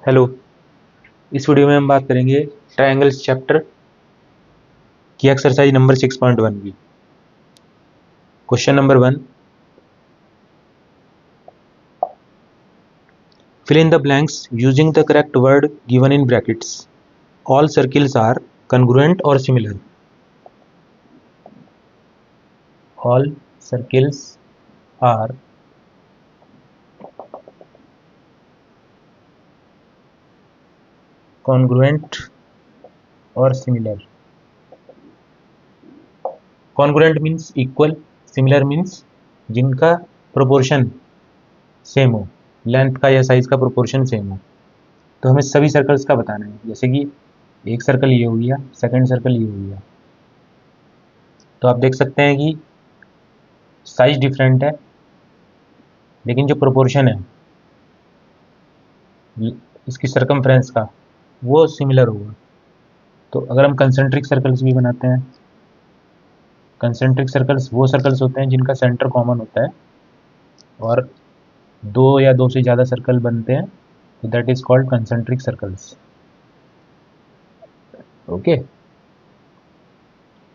Hello. इस video में हम बात करेंगे ट्रायंगल्स चैप्टर की एक्सरसाइज नंबर 6.1 की। Question number 1, fill in the blanks using the correct word given in brackets. All circles are congruent or similar. All circles are congruent or similar. Congruent means equal, similar means जिनका proportion same हो, length का या size का proportion same हो। तो हमें सभी circles का बताना है, जैसे कि एक सर्कल ये हो गया, सेकंड सर्कल ये हो गया। तो आप देख सकते हैं कि साइज डिफरेंट है, लेकिन जो प्रोपोर्शन है इसकी सरकमफ्रेंस का वो सिमिलर होगा। तो अगर हम कंसेंट्रिक सर्कल्स भी बनाते हैं, कंसेंट्रिक सर्कल्स वो सर्कल्स होते हैं जिनका सेंटर कॉमन होता है और दो या दो से ज़्यादा सर्कल बनते हैं, तो that is called concentric circles. Okay,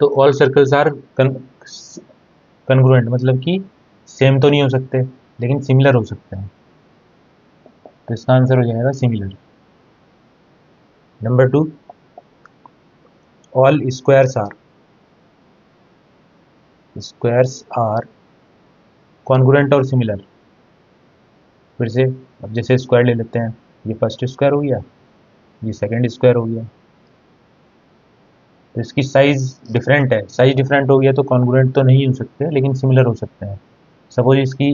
तो ऑल सर्कल्स आर कन्ग्रुएंट, मतलब कि सेम तो नहीं हो सकते लेकिन सिमिलर हो सकते हैं। तो इसका आंसर हो जाएगा similar. Number 2, all squares are congruent और सिमिलर। फिर से अब जैसे स्क्वायर ले लेते हैं, ये फर्स्ट स्क्वायर हो गया, ये सेकंड स्क्वायर हो गया। तो इसकी साइज डिफरेंट है, साइज डिफरेंट हो गया तो कॉन्ग्रुएंट तो नहीं हो सकते लेकिन सिमिलर हो सकते हैं। सपोज इसकी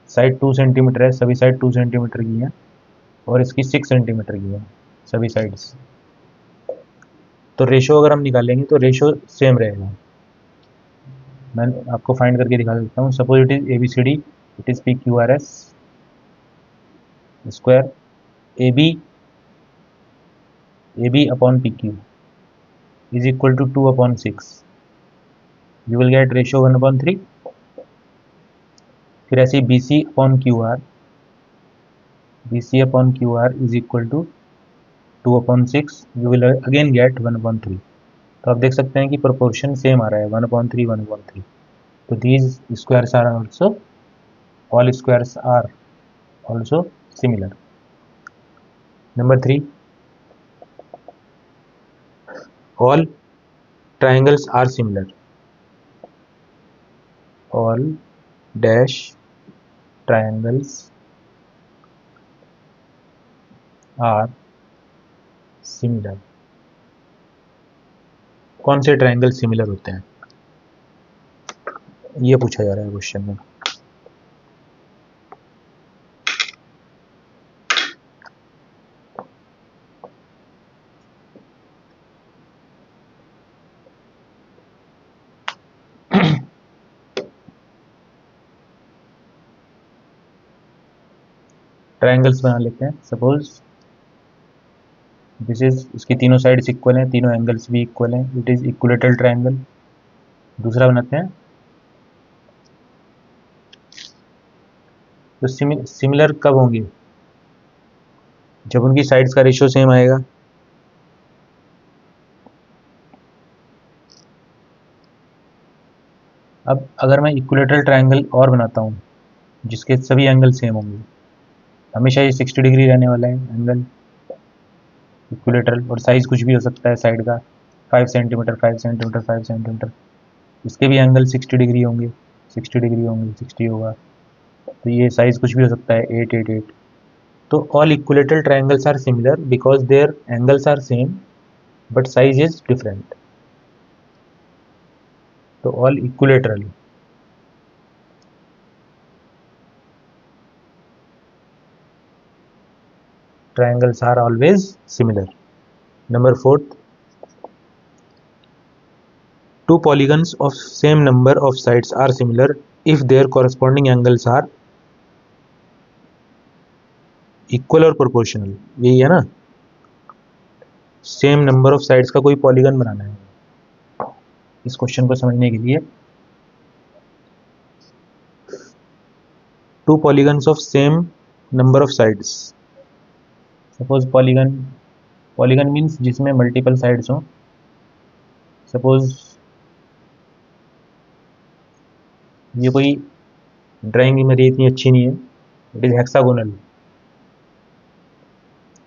साइड 2 सेंटीमीटर है, सभी साइड 2 सेंटीमीटर की हैं, और इसकी 6 सेंटीमीटर की है सभी साइड्स। तो रेशो अगर हम निकालेंगे तो रेशो सेम रहेगा। मैं आपको फाइंड करके दिखा देता हूँ। Suppose it is ABCD, it is PQRS square AB upon PQ is equal to 2/6. You will get ratio 1/3. फिर ऐसे BC upon QR is equal to 2/6. You will again get 1/3. तो आप देख सकते हैं कि प्रोपोर्शन सेम आ रहा है, 1/3 1/3। तो these squares are also, all squares are also similar. Number 3, all triangles are similar. All dash triangles are similar. कौन से ट्रायंगल सिमिलर होते हैं, ये पूछा जा रहा है क्वेश्चन में। ट्रायंगल्स बना लेते हैं। सपोज दिस इज, इसकी तीनों साइड्स इक्वल हैं, तीनों एंगल्स भी इक्वल हैं, इट इज इक्विलेटरल ट्रायंगल। दूसरा बनाते हैं। तो सिमिलर कब होंगे, जब उनकी साइड्स का रेशियो सेम आएगा। अब अगर मैं इक्विलेटरल ट्रायंगल और बनाता हूँ जिसके सभी एंगल सेम होंगे, हमेशा ये 60 डिग्री रहने वाला है एंगल इक्विलेटरल, और साइज कुछ भी हो सकता है साइड का, 5 सेंटीमीटर 5 सेंटीमीटर 5 सेंटीमीटर, इसके भी एंगल 60 डिग्री होंगे, 60 डिग्री होंगे, 60 होगा। तो ये साइज कुछ भी हो सकता है, 8 8 8। तो all equilateral triangles are similar because their angles are same but size is different. तो all equilateral triangles are always similar. Number 4, two polygons of same number of sides are similar if their corresponding angles are equal और proportional. यही है ना, same number of sides का कोई polygon बनाना है इस question को समझने के लिए। To polygons of same number of sides, suppose polygon, polygon means जिसमें मल्टीपल साइड्स हों। सपोज ये कोई ड्राइंग मेरी इतनी अच्छी नहीं है, इट इज़ हेक्सागोनल,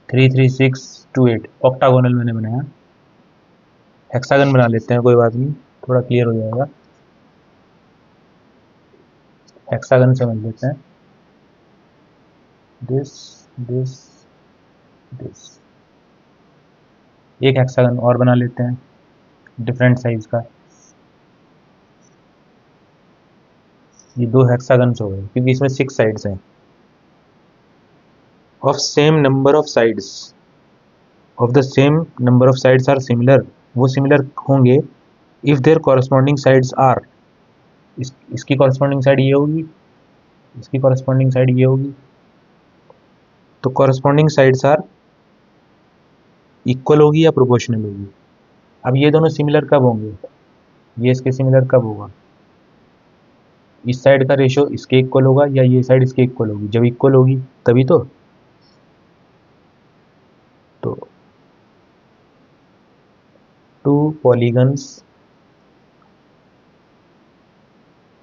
3 3 6 2 8, ऑक्टागोनल मैंने बनाया। हेक्सागन बना लेते हैं, कोई बात नहीं, थोड़ा क्लियर हो जाएगा। हेक्सागन समझ लेते हैं, दिस दिस दिस। एक हेक्सागन और बना लेते हैं डिफरेंट साइज का। ये 2 हेक्सागन्स हो गए क्योंकि इसमें 6 साइड्स हैं। Of same number of sides, of the same number of sides are similar, वो सिमिलर होंगे if their corresponding sides are, इसकी कॉरस्पॉन्डिंग साइड ये होगी, इसकी कॉरस्पॉन्डिंग साइड ये होगी, तो कॉरस्पॉन्डिंग साइड्स आर इक्वल होगी या प्रोपोर्शनल होगी। अब ये दोनों सिमिलर कब होंगे, ये इसके सिमिलर कब होगा, इस साइड का रेशो इसके इक्वल होगा या ये साइड इसके इक्वल होगी, जब इक्वल होगी तभी तो two polygons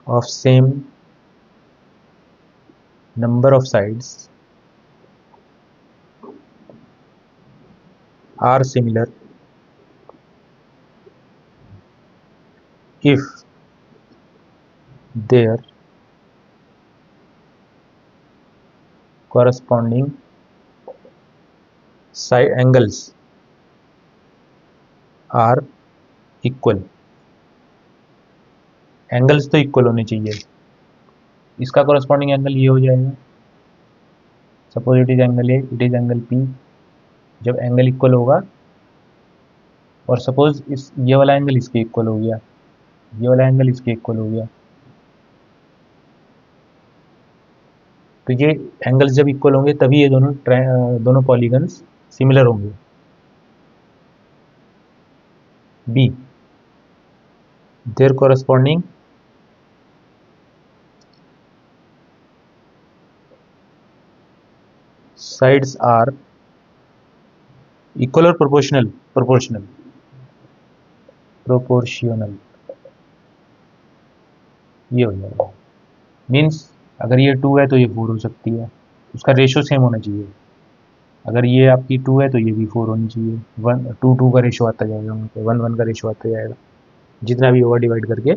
of same number of sides are similar if their corresponding side angles are equal। Angles तो इक्वल होने चाहिए, इसका कॉरस्पॉन्डिंग एंगल ये हो जाएगा, suppose it is angle A, it is angle P. जब एंगल इक्वल होगा और सपोज इस ये वाला एंगल इसके इक्वल हो गया, ये वाला एंगल इसके इक्वल हो गया, तो ये एंगल्स जब इक्वल होंगे तभी ये दोनों पॉलीगन्स सिमिलर होंगे। B, their corresponding sides are equal और प्रोपोर्शनल, प्रोपोर्शनल प्रोपोर्शनल ये हो जाएगा। मीन्स अगर ये 2 है तो ये 4 हो सकती है, उसका रेशो सेम होना चाहिए। अगर ये आपकी 2 है तो ये भी 4 होनी चाहिए। 1 2 2 का रेशो आता जाएगा, वहाँ पे 1 1 का रेशो आता जाएगा, जितना भी होगा डिवाइड करके।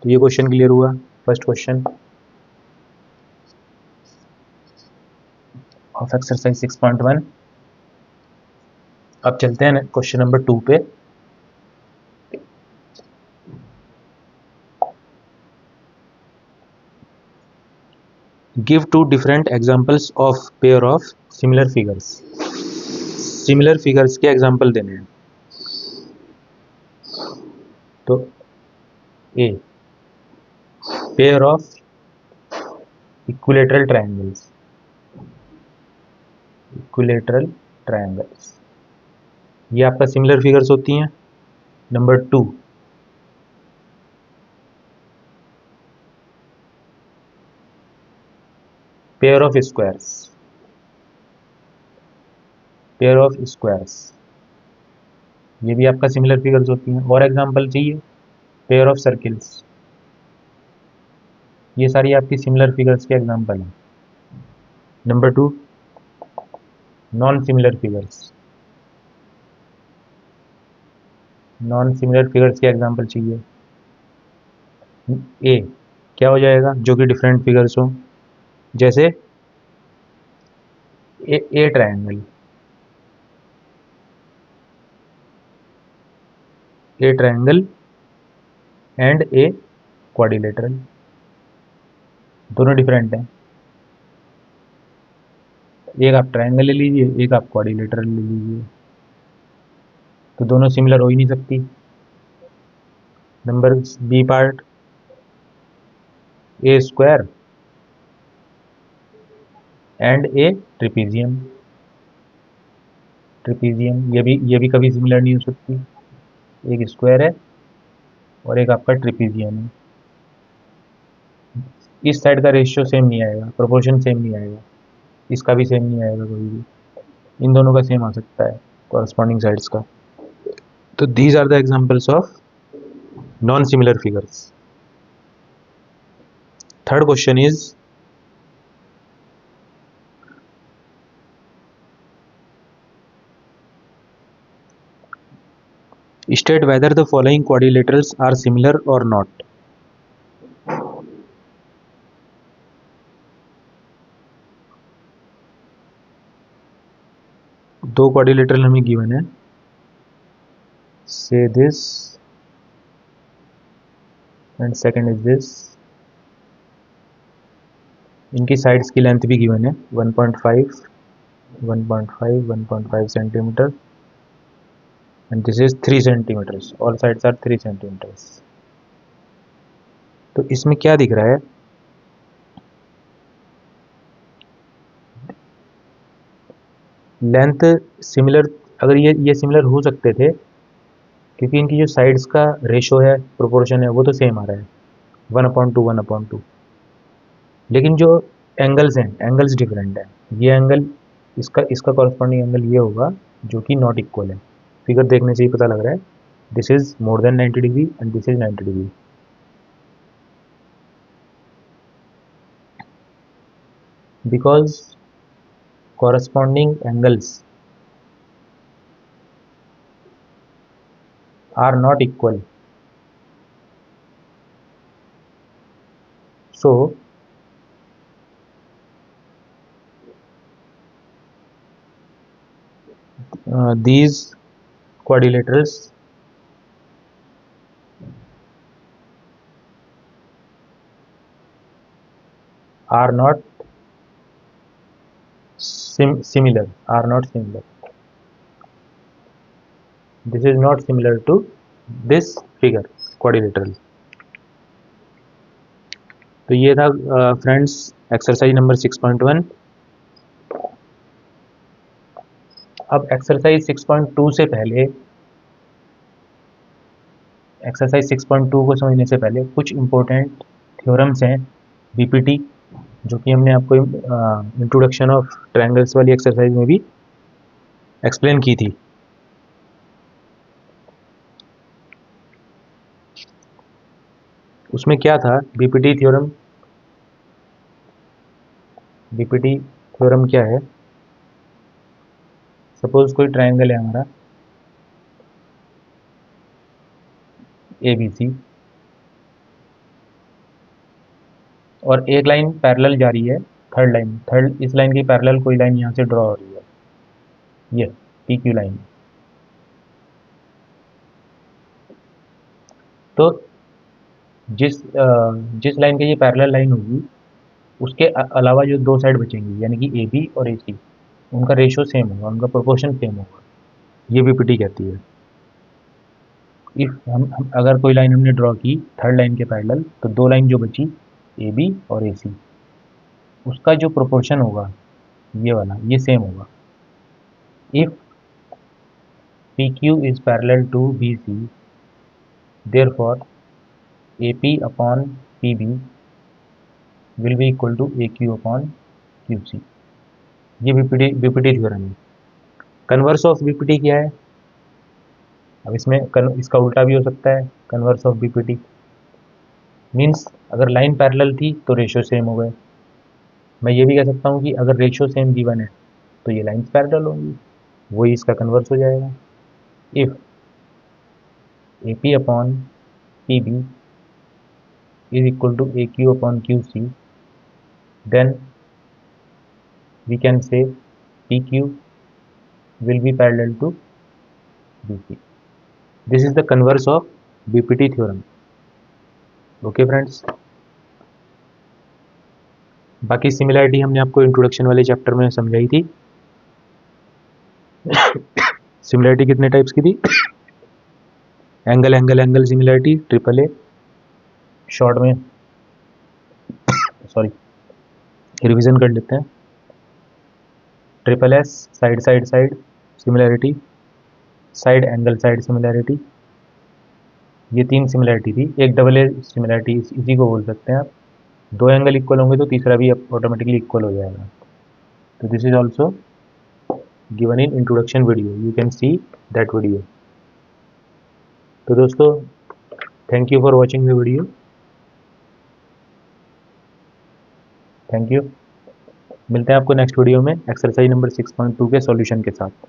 तो ये क्वेश्चन क्लियर हुआ, फर्स्ट क्वेश्चन ऑफ एक्सरसाइज 6.1। अब चलते हैं क्वेश्चन नंबर 2 पे। Give 2 different examples of pair of similar figures. Similar figures के एग्जांपल देने हैं। तो A, pair of equilateral triangles, equilateral triangles ये आपका सिमिलर फिगर्स होती हैं। Number 2, pair of squares, pair of squares ये भी आपका सिमिलर फिगर्स होती हैं। और एग्जांपल चाहिए, पेयर ऑफ सर्किल्स, ये सारी आपकी सिमिलर फिगर्स के एग्जांपल हैं। Number 2, non similar figures, non similar figures के एग्जांपल चाहिए। ए क्या हो जाएगा, जो कि डिफरेंट फिगर्स हो, जैसे ए triangle, A triangle and a quadrilateral, दोनों डिफरेंट हैं। एक आप ट्रायंगल ले लीजिए, एक आप क्वाड्रिलेटरल ले लीजिए, तो दोनों सिमिलर हो ही नहीं सकती। Number B part, a square and a trapezium, trapezium ये भी कभी सिमिलर नहीं हो सकती। एक स्क्वायर है और एक आपका ट्रिपीजियम है। इस साइड का रेशियो सेम नहीं आएगा, प्रोपोर्शन सेम नहीं आएगा, इसका भी सेम नहीं आएगा कभी भी, इन दोनों का सेम आ सकता है कॉरस्पॉन्डिंग साइड्स का। तो these are the examples of non similar figures. Third question is state whether the following quadrilaterals are similar or not। दो क्वाड्रिलेटरल हमें गिवन है, से this and second is this, इनकी साइड्स की लेंथ भी given है 1.5 1.5 1.5 centimetre and this is 3 centimetres, all sides are 3 centimetres. तो इसमें क्या दिख रहा है, लेंथ सिमिलर, अगर ये सिमिलर हो सकते थे क्योंकि इनकी जो साइड्स का रेशो है, प्रोपोर्शन है, वो तो सेम आ रहा है 1/2 1/2, लेकिन जो एंगल्स हैं, एंगल्स डिफरेंट है। ये एंगल इसका कॉरस्पॉन्डिंग एंगल ये होगा जो कि नॉट इक्वल है। फिगर देखने से ही पता लग रहा है, this is more than 90 degree and this is 90 degree. Because corresponding angles are not equal, so these quadrilaterals are not similar, are not similar, this is not similar to this figure quadrilateral। तो ये था friends exercise number 6.1। अब exercise 6.2 से पहले, exercise 6.2 को समझने से पहले कुछ इम्पोर्टेंट थ्योरम्स हैं बीपीटी, जो कि हमने आपको इंट्रोडक्शन ऑफ ट्रायंगल्स वाली एक्सरसाइज में भी एक्सप्लेन की थी। उसमें क्या था, बीपीटी थ्योरम। बीपीटी थ्योरम क्या है, सपोज कोई ट्रायंगल है हमारा ABC और एक लाइन पैरेलल जा रही है, थर्ड इस लाइन की पैरेलल कोई लाइन यहाँ से ड्रॉ हो रही है, ये PQ लाइन। तो जिस लाइन की ये पैरेलल लाइन होगी उसके अलावा जो दो साइड बचेंगी यानी कि AB और AC, उनका रेशियो सेम होगा, उनका प्रोपोर्शन सेम होगा, ये बीपीटी कहती है। इफ हम अगर कोई लाइन हमने ड्रॉ की थर्ड लाइन के पैरेलल, तो दो लाइन जो बची AB और AC, उसका जो प्रोपोर्शन होगा ये वाला, ये सेम होगा। If PQ is parallel to BC, therefore AP upon PB will be equal to AQ upon QC। ये बीपीटी थ्योरम है। कन्वर्स ऑफ बीपीटी क्या है, अब इसमें इसका उल्टा भी हो सकता है। कन्वर्स ऑफ बीपीटी मीन्स अगर लाइन पैरेलल थी तो रेशियो सेम हो गए। मैं ये भी कह सकता हूँ कि अगर रेशियो सेम गिवन है तो ये लाइन्स पैरेलल होंगी, वही इसका कन्वर्स हो जाएगा। If AP upon PB is equal to AQ upon QC, then we can say PQ will be parallel to BC। This is the converse of BPT theorem। Okay friends, बाकी similarity हमने आपको introduction वाले chapter में समझाई थी। Similarity कितने types की थी, angle angle angle similarity, triple A, short में सॉरी रिवीजन कर लेते हैं। Triple S side side side similarity, side angle side similarity, ये तीन सिमिलैरिटी थी। एक डबल ए सिमिलैरिटी इसी को बोल सकते हैं आप। दो एंगल इक्वल होंगे तो तीसरा भी ऑटोमेटिकली इक्वल हो जाएगा। तो this is also given in introduction video, you can see that video. तो दोस्तों, thank you for watching the video, thank you. मिलते हैं आपको नेक्स्ट वीडियो में एक्सरसाइज नंबर 6.2 के सॉल्यूशन के साथ।